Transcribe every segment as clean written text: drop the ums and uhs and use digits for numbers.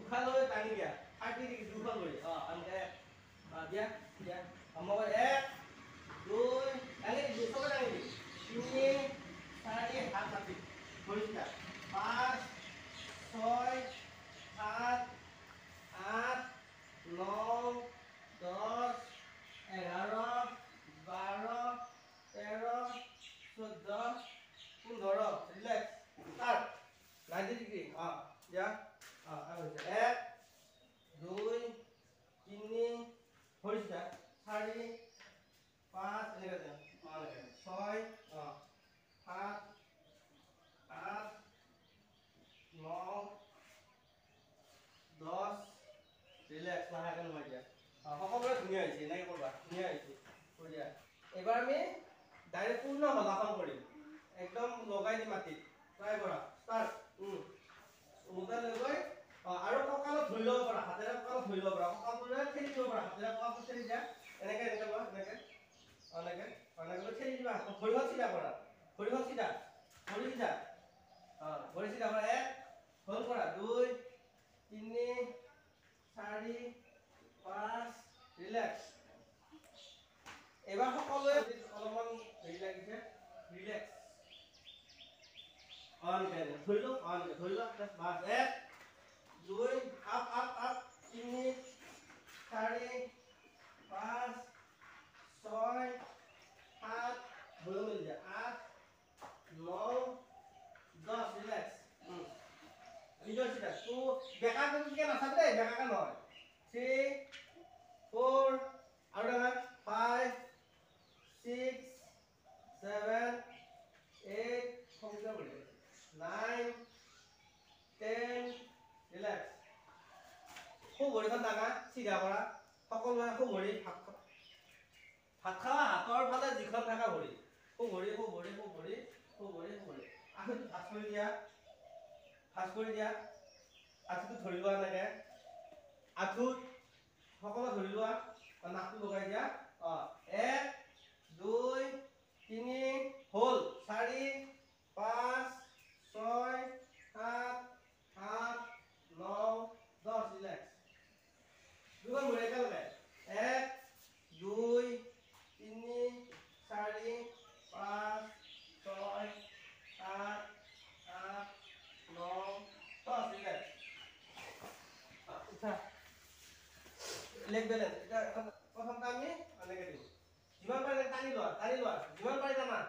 দুখালৈ টানি দিয়া 30 ডিগ্ৰী দুখালৈ এনেকে দিয়া দিয়া মই 1 2 টানি দি দুখালৈ টানি দি 3 4 হাত কাটি ধৰিছা 5 6 7 8 9 10 11 12 13 14 15 ৰিলেক্স start 90 ডিগ্ৰী যা আৰু 1 2 3 ধৰিছা 4 5 এনেকে 6 7 8 9 10 ৰিলেক্স লাহেকে নমাই দিয়া সকলোৰে ধুনীয়া হৈছে এনেকে কৰিবা ধুনীয়া হৈছে কৰি দিয়া এবাৰ আমি ডাইৰেক্ট পূৰ্ণ হলাসন কৰিম একদম লগাই দি মাটিত ট্ৰাই কৰা ষ্টাৰ্ট উলটা লৈ গৈ আৰু কঁকালত ধৰি ল'ব পাৰা হাতেৰে কঁকালত ধৰি ল'ব পাৰা কঁকালটোৰে ঠেলি দিব পাৰা হাতেৰে কঁকালটো ঠেলি দিয়া এনেকে এনেকে লোৱা এনেকে এনেকে এনেকে ঠেলি দিবা ভৰিখন চিধা কৰা ভৰিখন চিধা ভৰি চিধা ভৰি চিধা কৰা 1 হ'ল কৰা 2 3 4 5 ৰিলেক্স এবাৰ সকলোৱে অলপমান হেৰি লাগিছে ৰিলেক্স ধৰি লওক ধৰি লওক বাছ 1 2 আপ আপ আপ 3 4 5 6 7 ভৰি মিল যায় 8 9 10 ৰিলেক্স নিজৰ চিধা তো বেকাকে কি নাথাকে দেই বেকাকে নহয় 3 4 আৰু ডাঙৰ 5 6 7 8 সংখ্যা বঢ়ি 9 10 ৰিলেক্স খুব ভৰিখন ডাঙা চিধা কৰা সকলোৱে খুব ভৰি ভাত খাৱা হাতৰ ফালে যিখন থকা ভৰি খুব ভৰি খুব ভৰি খুব ভৰি খুব ভৰি খুব ভৰি আঁঠুটো ভাঁজ কৰি দিয়া আঁঠুটো ধৰি লোৱা এনেকে আঁঠুত সকলো ধৰি লোৱা নাকটো লগাই দিয়া 1 2 3 হ'ল 4 5 6 7 8 9 10 ৰিলেক্স দুখন ভৰি একেলগে 1 2 3 4 5 6 7 8 9 10 ৰিলেক্স উঠা লেগ বেলেন্স এটা প্ৰথমতে আমি এনেকে দিম যিমান পাৰে টানি লোৱা যিমান পাৰে টানা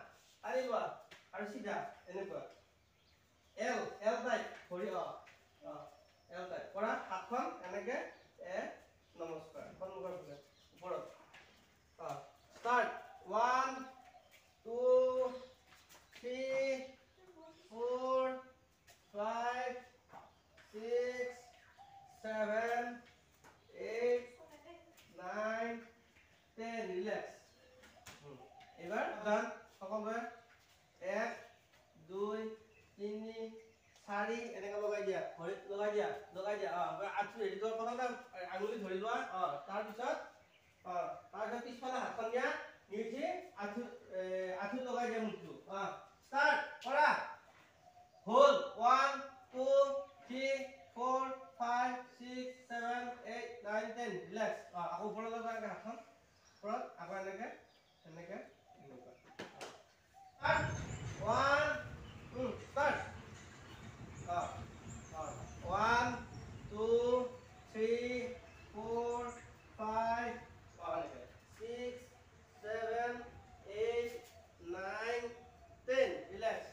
টানি লোৱা আৰু সিধা এনেকুৱা এল টাইপ ভৰি এল টাইপ কৰা হাতখন এনেকে নমস্কাৰ সন্মুখৰ ফালে ওপৰত ষ্টাৰ্ট 1 2 3 4 5 6 7 8 9 10 ৰিলেক্স এবাৰ ডান সকলোৱে 1 2 3 4 এনেকে লগাই দিয়া ভৰিত লগাই দিয়া আঁঠু হেৰি কৰা প্ৰথমতে আঙুলি ধৰি লোৱা তাৰপিছত পিছফালে হাতখন দিয়া নিউঠি আঁঠু লগাই দিয়া মুখটো ষ্টাৰ্ট কৰা হ'ল 1 2 3 4 5 6 7 8 9 10 ৰিলেক্স আকৌ ওপৰলৈ লগাই হাতখন ওপৰত আকৌ এনেকে এনেকে ষ্টাৰ্ট 1 ষ্টাৰ্ট 1 2 3 4 5 6 7 8 9 10 ৰিলেক্স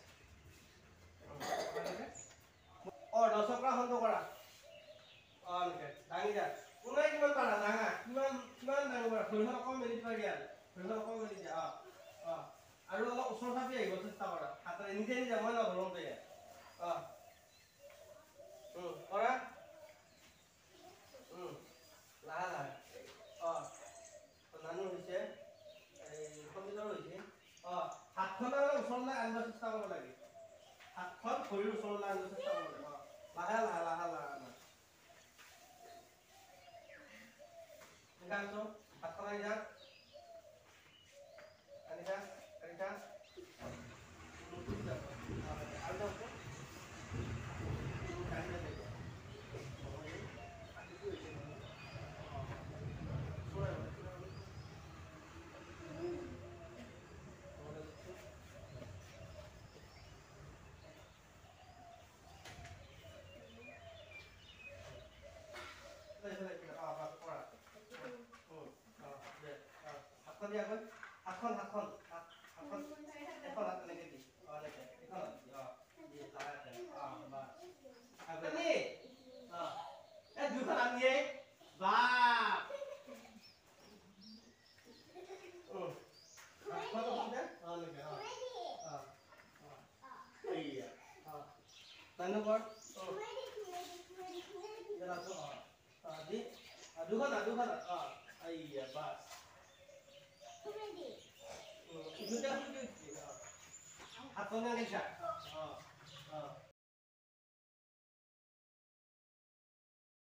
দুখন আইয়া বাস দুটা খুলি হাতনে আনিছা